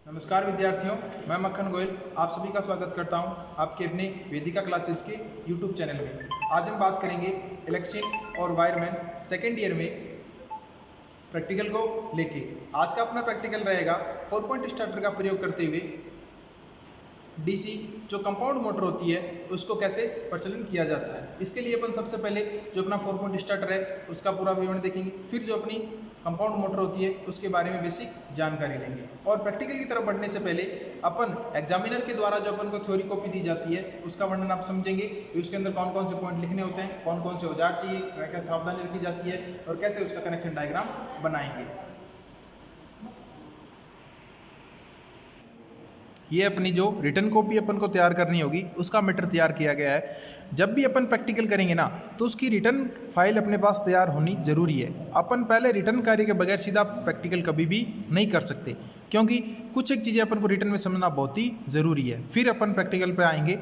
नमस्कार विद्यार्थियों, मैं मक्खन गोयल आप सभी का स्वागत करता हूं आपके अपने वेदिका क्लासेस के यूट्यूब चैनल में। आज हम बात करेंगे इलेक्ट्रिशियन और वायरमैन सेकेंड ईयर में प्रैक्टिकल को लेके। आज का अपना प्रैक्टिकल रहेगा 4 पॉइंट स्टार्टर का प्रयोग करते हुए डीसी जो कंपाउंड मोटर होती है उसको कैसे प्रचलन किया जाता है। इसके लिए अपन सबसे पहले जो अपना 4 पॉइंट स्टार्टर है उसका पूरा विवरण देखेंगे, फिर जो अपनी कंपाउंड मोटर होती है उसके बारे में बेसिक जानकारी लेंगे। और प्रैक्टिकल की तरफ बढ़ने से पहले अपन एग्जामिनर के द्वारा जो अपन को थ्योरी कॉपी दी जाती है उसका वर्णन आप समझेंगे कि उसके अंदर कौन कौन से पॉइंट लिखने होते हैं, कौन कौन से औजार चाहिए, क्या क्या सावधानी रखी जाती है और कैसे उसका कनेक्शन डायग्राम बनाएंगे। ये अपनी जो रिटर्न कॉपी अपन को तैयार करनी होगी उसका मैटर तैयार किया गया है। जब भी अपन प्रैक्टिकल करेंगे ना तो उसकी रिटर्न फाइल अपने पास तैयार होनी जरूरी है। अपन पहले रिटर्न कार्य के बगैर सीधा प्रैक्टिकल कभी भी नहीं कर सकते, क्योंकि कुछ एक चीज़ें अपन को रिटर्न में समझना बहुत ही ज़रूरी है, फिर अपन प्रैक्टिकल पे आएंगे।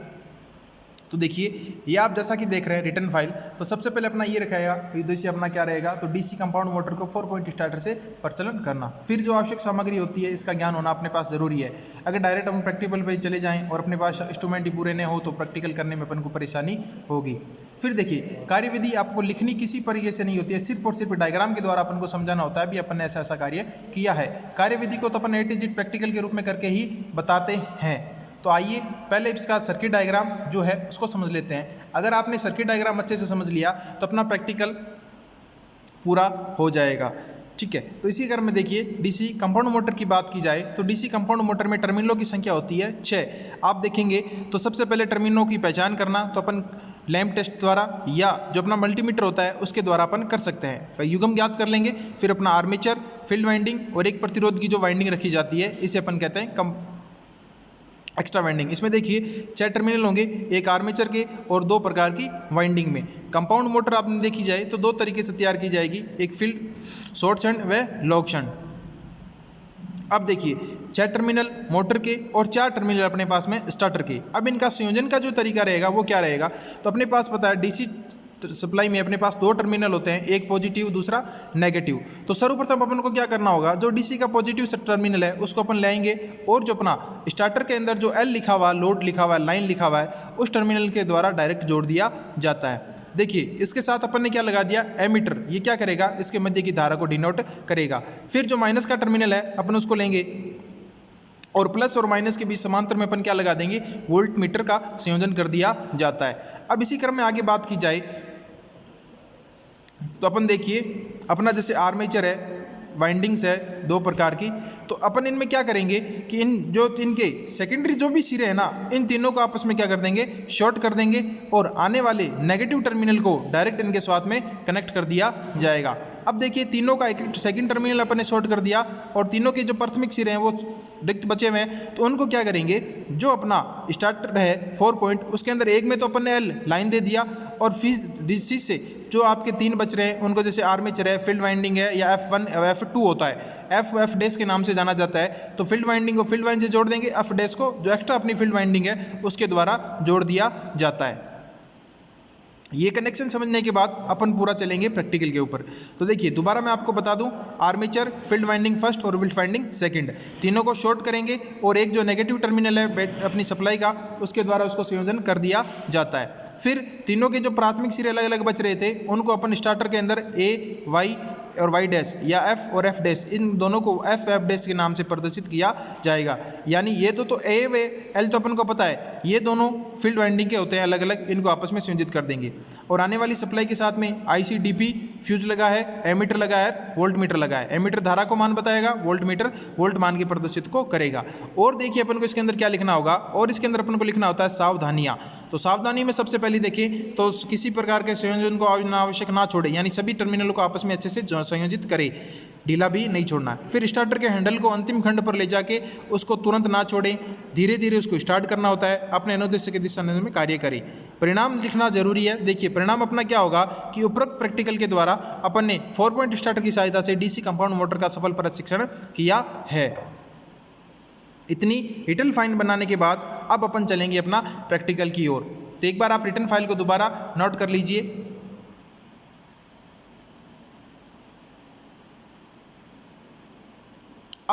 तो देखिए ये आप जैसा कि देख रहे हैं रिटर्न फाइल, तो सबसे पहले अपना ये रखेगा उद्देश्य अपना क्या रहेगा, तो डीसी कंपाउंड मोटर को 4 पॉइंट स्टार्टर से प्रचलन करना। फिर जो आवश्यक सामग्री होती है इसका ज्ञान होना अपने पास जरूरी है। अगर डायरेक्ट हम प्रैक्टिकल पे चले जाएं और अपने पास इंस्ट्रूमेंट ही पूरे न हो तो प्रैक्टिकल करने में अपन को परेशानी होगी। फिर देखिए कार्यविधि आपको लिखनी किसी तरीके से नहीं होती है, सिर्फ और सिर्फ डायग्राम के द्वारा अपन को समझाना होता है भी अपन ने ऐसा ऐसा कार्य किया है। कार्यविधि को तो अपन A to Z प्रैक्टिकल के रूप में करके ही बताते हैं। तो आइए पहले इसका सर्किट डायग्राम जो है उसको समझ लेते हैं। अगर आपने सर्किट डायग्राम अच्छे से समझ लिया तो अपना प्रैक्टिकल पूरा हो जाएगा, ठीक है। तो इसी क्रम में देखिए डीसी कंपाउंड मोटर की बात की जाए तो डीसी कंपाउंड मोटर में टर्मिनलों की संख्या होती है 6। आप देखेंगे तो सबसे पहले टर्मिनलों की पहचान करना तो अपन लैम्प टेस्ट द्वारा या जो अपना मल्टीमीटर होता है उसके द्वारा अपन कर सकते हैं। युग्म ज्ञात कर लेंगे, फिर अपना आर्मेचर, फील्ड वाइंडिंग और एक प्रतिरोध की जो वाइंडिंग रखी जाती है इसे अपन कहते हैं एक्स्ट्रा वाइंडिंग। इसमें देखिए 6 टर्मिनल होंगे, एक आर्मेचर के और 2 प्रकार की वाइंडिंग में। कंपाउंड मोटर आपने देखी जाए तो 2 तरीके से तैयार की जाएगी, एक फील्ड शॉर्ट शंट व लॉन्ग शंट। अब देखिए 6 टर्मिनल मोटर के और 4 टर्मिनल अपने पास में स्टार्टर के। अब इनका संयोजन का जो तरीका रहेगा वो क्या रहेगा, तो अपने पास पता है डीसी सप्लाई में अपने पास 2 टर्मिनल होते हैं, एक पॉजिटिव दूसरा नेगेटिव। तो सर्वप्रथम अपन को क्या करना होगा, जो डीसी का पॉजिटिव टर्मिनल है उसको अपन लेंगे और जो अपना स्टार्टर के अंदर जो एल लिखा हुआ, लोड लिखा हुआ है, लाइन लिखा हुआ है, उस टर्मिनल के द्वारा डायरेक्ट जोड़ दिया जाता है। देखिए इसके साथ अपन ने क्या लगा दिया, एमीटर। ये क्या करेगा, इसके मध्य की धारा को डिनोट करेगा। फिर जो माइनस का टर्मिनल है अपन उसको लेंगे और प्लस और माइनस के बीच समांतर में अपन क्या लगा देंगे, वोल्ट मीटर का संयोजन कर दिया जाता है। अब इसी क्रम में आगे बात की जाए तो अपन देखिए अपना जैसे आर्मेचर है, वाइंडिंग्स है 2 प्रकार की, तो अपन इनमें क्या करेंगे कि इनके सेकेंडरी जो भी सिरे हैं ना इन तीनों को आपस में क्या कर देंगे, शॉर्ट कर देंगे और आने वाले नेगेटिव टर्मिनल को डायरेक्ट इनके साथ में कनेक्ट कर दिया जाएगा। अब देखिए तीनों का एक सेकंड टर्मिनल अपन ने शॉर्ट कर दिया और तीनों के जो प्राथमिक सिरे हैं वो रिक्त बचे हुए हैं, तो उनको क्या करेंगे, जो अपना स्टार्टर है 4 पॉइंट उसके अंदर एक में तो अपन ने एल लाइन दे दिया और फिर डीसी से जो आपके 3 बच रहे हैं उनको जैसे आर्मेचर है, फील्ड वाइंडिंग है या F1 F2 होता है, एफ डैश के नाम से जाना जाता है, तो फील्ड वाइंडिंग को फील्ड वाइंडिंग से जोड़ देंगे, एफ डैश को जो एक्स्ट्रा अपनी फील्ड वाइंडिंग है उसके द्वारा जोड़ दिया जाता है। ये कनेक्शन समझने के बाद अपन पूरा चलेंगे प्रैक्टिकल के ऊपर। तो देखिए दोबारा मैं आपको बता दूं, आर्मेचर, फील्ड वाइंडिंग फर्स्ट और फील्ड वाइंडिंग सेकंड, तीनों को शॉर्ट करेंगे और एक जो नेगेटिव टर्मिनल है अपनी सप्लाई का उसके द्वारा उसको संयोजन कर दिया जाता है। फिर तीनों के जो प्राथमिक सिरे अलग अलग बच रहे थे उनको अपन स्टार्टर के अंदर ए वाई और वाई डैश या एफ और एफ डैश, इन दोनों को एफ एफ डैश के नाम से प्रदर्शित किया जाएगा। यानी ये तो ए वे एल तो अपन को पता है, ये दोनों फील्ड वाइंडिंग के होते हैं अलग अलग, इनको आपस में संयोजित कर देंगे। और आने वाली सप्लाई के साथ में ICDP फ्यूज लगा है, एमीटर लगा है, वोल्ट मीटर लगा है। एमीटर धारा को मान बताएगा, वोल्ट मीटर वोल्ट मान के प्रदर्शित को करेगा। और देखिए अपन को इसके अंदर क्या लिखना होगा, और इसके अंदर अपन को लिखना होता है सावधानियाँ। तो सावधानी में सबसे पहले देखें तो किसी प्रकार के संयोजन को आवश्यक ना छोड़े, यानी सभी टर्मिनलों को आपस में अच्छे से संयोजित करे, ढीला भी नहीं छोड़ना। फिर स्टार्टर के हैंडल को अंतिम खंड पर ले जाके उसको तुरंत ना छोड़ें, धीरे धीरे उसको स्टार्ट करना होता है, अपने अनुद्देश्य के दिशा में कार्य करें। परिणाम लिखना जरूरी है। देखिए परिणाम अपना क्या होगा कि उपरोक्त प्रैक्टिकल के द्वारा अपन ने 4 पॉइंट स्टार्टर की सहायता से डीसी कंपाउंड मोटर का सफल प्रशिक्षण किया है। इतनी रिटर्न फाइल बनाने के बाद अब अपन चलेंगे अपना प्रैक्टिकल की ओर। तो एक बार आप रिटर्न फाइल को दोबारा नोट कर लीजिए।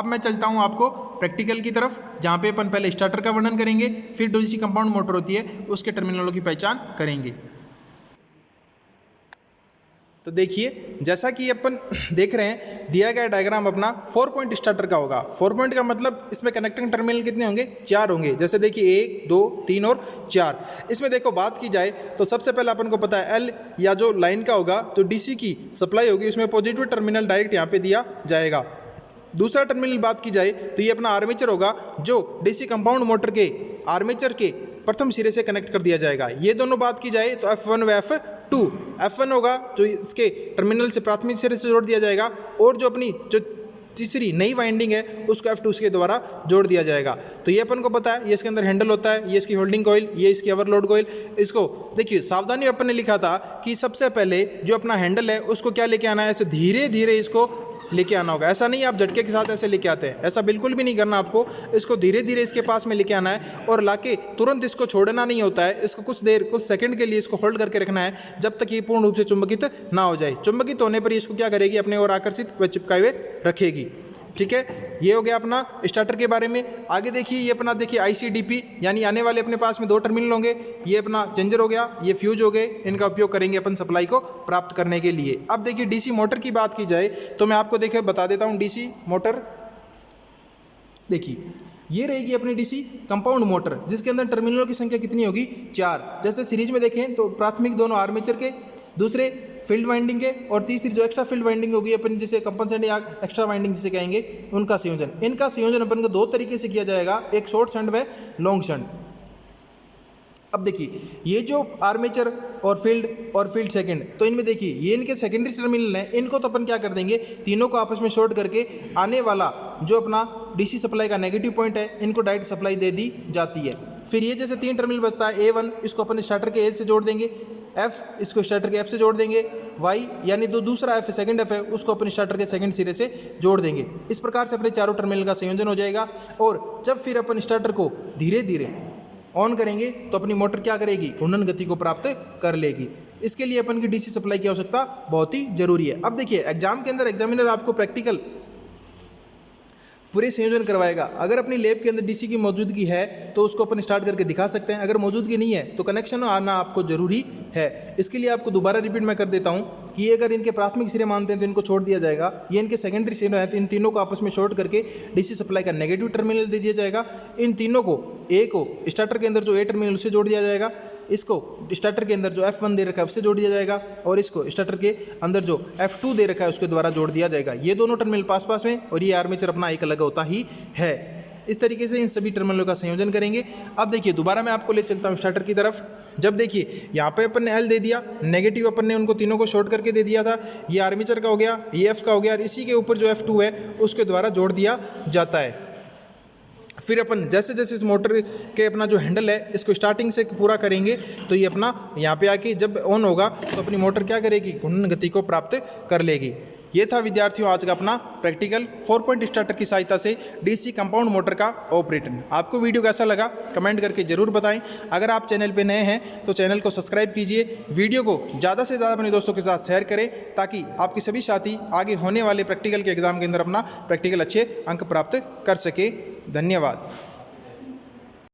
अब मैं चलता हूँ आपको प्रैक्टिकल की तरफ, जहाँ पे अपन पहले स्टार्टर का वर्णन करेंगे, फिर डीसी कंपाउंड मोटर होती है उसके टर्मिनलों की पहचान करेंगे। तो देखिए, जैसा कि अपन देख रहे हैं, दिया गया डायग्राम अपना 4 पॉइंट स्टार्टर का होगा। 4 पॉइंट का मतलब इसमें कनेक्टिंग टर्मिनल कितने होंगे? 4 होंगे। जैसे देखिए 1, 2, 3 और 4। इसमें देखो बात की जाए तो सबसे पहले अपन को पता है एल या जो लाइन का होगा तो डीसी की सप्लाई होगी, उसमें पॉजिटिव टर्मिनल डायरेक्ट यहाँ पे दिया जाएगा। दूसरा टर्मिनल बात की जाए तो ये अपना आर्मेचर होगा, जो डीसी कंपाउंड मोटर के आर्मेचर के प्रथम सिरे से कनेक्ट कर दिया जाएगा। ये दोनों बात की जाए तो F1 व F2। F1 होगा जो इसके टर्मिनल से प्राथमिक सिरे से जोड़ दिया जाएगा, और जो अपनी जो तीसरी नई वाइंडिंग है उसको F2 के द्वारा जोड़ दिया जाएगा। तो ये अपन को पता है, ये इसके अंदर हैंडल होता है, ये इसकी होल्डिंग कॉइल, ये इसकी ओवरलोड कॉइल। इसको देखिए सावधानी अपन ने लिखा था कि सबसे पहले जो अपना हैंडल है उसको क्या लेके आना है, ऐसे धीरे धीरे इसको लेके आना होगा। ऐसा नहीं आप झटके के साथ ऐसे लेके आते हैं, ऐसा बिल्कुल भी नहीं करना आपको। इसको धीरे धीरे इसके पास में लेके आना है और लाके तुरंत इसको छोड़ना नहीं होता है। इसको कुछ देर, कुछ सेकंड के लिए इसको होल्ड करके रखना है जब तक ये पूर्ण रूप से चुंबकित ना हो जाए। चुंबकित होने पर इसको क्या करेगी, अपने ओर आकर्षित व चिपकाए हुए रखेगी। ठीक है, ये हो गया अपना स्टार्टर के बारे में। आगे देखिए, ये अपना देखिए ICDP यानी आने वाले अपने पास में 2 टर्मिनल होंगे। ये अपना चेंजर हो गया, ये फ्यूज हो गए। इनका उपयोग करेंगे अपन सप्लाई को प्राप्त करने के लिए। अब देखिए डीसी मोटर की बात की जाए तो मैं आपको देखिए बता देता हूँ डीसी मोटर। देखिए ये रहेगी अपनी डीसी कंपाउंड मोटर, जिसके अंदर टर्मिनलों की संख्या कितनी होगी? 4। जैसे सीरीज में देखें तो प्राथमिक दोनों आर्मेचर के, दूसरे फील्ड वाइंडिंग के, और तीसरी जो एक्स्ट्रा फील्ड वाइंडिंग होगी अपन जिसे कंपनसेंट या एक्स्ट्रा वाइंडिंग जिसे कहेंगे, उनका संयोजन। इनका संयोजन अपन को 2 तरीके से किया जाएगा, एक शॉर्ट शंट व लॉन्ग शंट। अब देखिए ये जो आर्मेचर और फील्ड सेकंड, तो इनमें देखिए ये इनके सेकेंडरी टर्मिनल हैं। इनको तो अपन क्या कर देंगे, तीनों को आपस में शॉर्ट करके आने वाला जो अपना डीसी सप्लाई का नेगेटिव पॉइंट है, इनको डायरेक्ट सप्लाई दे दी जाती है। फिर ये जैसे 3 टर्मिनल बचता है, A1 इसको अपन स्टार्टर के A से जोड़ देंगे, F इसको स्टार्टर के F से जोड़ देंगे, Y यानी दूसरा F सेकंड F है उसको अपन स्टार्टर के सेकंड सिरे से जोड़ देंगे। इस प्रकार से अपने चारों टर्मिनल का संयोजन हो जाएगा। और जब फिर अपन स्टार्टर को धीरे धीरे ऑन करेंगे तो अपनी मोटर क्या करेगी, घूर्णन गति को प्राप्त कर लेगी। इसके लिए अपन की डीसी सप्लाई की आवश्यकता बहुत ही जरूरी है। अब देखिए एग्जाम के अंदर एग्जामिनर आपको प्रैक्टिकल पूरे संयोजन करवाएगा। अगर अपनी लैब के अंदर डीसी की मौजूदगी है तो उसको अपन स्टार्ट करके दिखा सकते हैं, अगर मौजूदगी नहीं है तो कनेक्शन आना आपको जरूरी है। इसके लिए आपको दोबारा रिपीट मैं कर देता हूँ कि अगर इनके प्राथमिक सिरे मानते हैं तो इनको छोड़ दिया जाएगा, ये इनके सेकेंडरी सिरे हैं तो इन तीनों को आपस में शॉर्ट करके डीसी सप्लाई का नेगेटिव टर्मिनल दे दिया जाएगा। इन तीनों को ए को स्टार्टर के अंदर जो ए टर्मिनल उससे जोड़ दिया जाएगा, इसको स्टार्टर के अंदर जो F1 दे रखा है उससे जोड़ दिया जाएगा, और इसको स्टार्टर के अंदर जो F2 दे रखा है उसके द्वारा जोड़ दिया जाएगा। ये दोनों टर्मिनल पास पास में, और ये आर्मेचर अपना एक अलग होता ही है। इस तरीके से इन सभी टर्मिनलों का संयोजन करेंगे। अब देखिए दोबारा मैं आपको ले चलता हूँ स्टार्टर की तरफ। जब देखिए यहाँ पे अपन ने L दे दिया, नेगेटिव अपन ने उनको तीनों को शॉर्ट करके दे दिया था, ये आर्मेचर का हो गया, ये F का हो गया, और इसी के ऊपर जो F2 है उसके द्वारा जोड़ दिया जाता है। फिर अपन जैसे जैसे इस मोटर के अपना जो हैंडल है इसको स्टार्टिंग से पूरा करेंगे तो ये अपना यहाँ पे आके जब ऑन होगा तो अपनी मोटर क्या करेगी, घूर्णन गति को प्राप्त कर लेगी। ये था विद्यार्थियों आज का अपना प्रैक्टिकल 4 पॉइंट स्टार्टर की सहायता से डीसी कंपाउंड मोटर का ऑपरेशन। आपको वीडियो कैसा लगा कमेंट करके ज़रूर बताएं। अगर आप चैनल पे नए हैं तो चैनल को सब्सक्राइब कीजिए, वीडियो को ज़्यादा से ज़्यादा अपने दोस्तों के साथ शेयर करें ताकि आपके सभी साथी आगे होने वाले प्रैक्टिकल के एग्ज़ाम के अंदर अपना प्रैक्टिकल अच्छे अंक प्राप्त कर सके। धन्यवाद।